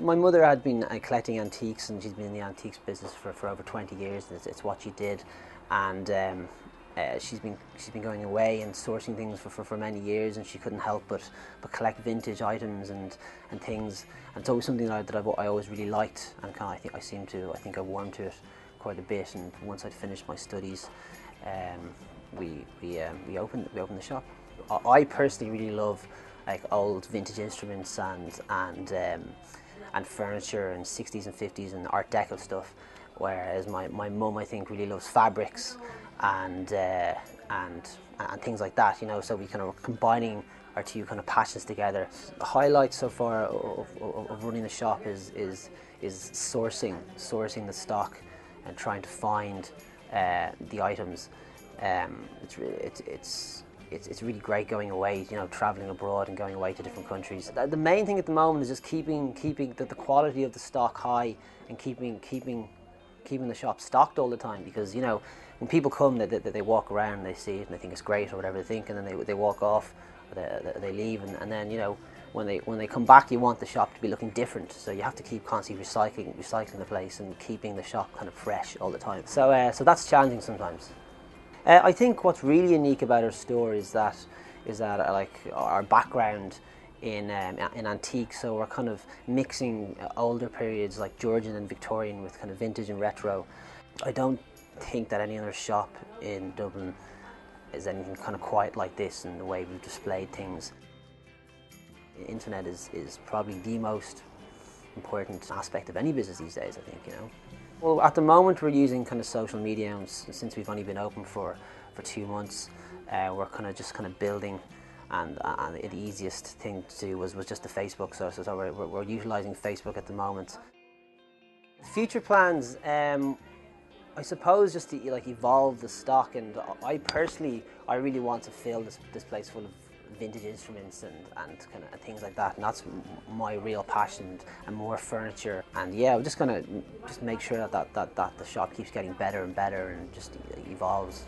My mother had been collecting antiques, and she's been in the antiques business for over 20 years. It's what she did, and she's been going away and sourcing things for many years, and she couldn't help but collect vintage items and things. And it's always something that I always really liked, and kind of I think I warmed to it quite a bit. And once I'd finished my studies, we opened the shop. I personally really love like old vintage instruments and furniture and 60s and 50s and Art Deco stuff, whereas my mum, I think, really loves fabrics and things like that, you know. So we kind of combining our two kind of passions together. The highlight so far of running the shop is sourcing the stock and trying to find the items. It's really great going away, you know, traveling abroad and going away to different countries. The main thing at the moment is just keeping the quality of the stock high and keeping the shop stocked all the time, because, you know, when people come, they walk around, they see it and they think it's great or whatever they think, and then they walk off, or they leave, and then, you know, when they come back, you want the shop to be looking different, so you have to keep constantly recycling the place and keeping the shop kind of fresh all the time. So that's challenging sometimes. I think what's really unique about our store is that like our background in antiques. So we're kind of mixing older periods like Georgian and Victorian with kind of vintage and retro. I don't think that any other shop in Dublin is anything kind of quite like this in the way we've displayed things. The internet is probably the most important aspect of any business these days, I think, you know. Well, at the moment we're using kind of social media, and since we've only been open for 2 months, we're kind of building, and the easiest thing to do was just the Facebook. So we're utilising Facebook at the moment. Future plans, I suppose, just to like evolve the stock, and I really want to fill this place full of vintage instruments and kind of things like that, and that's my real passion, and more furniture. And yeah, we're just gonna make sure that the shop keeps getting better and better and just evolves.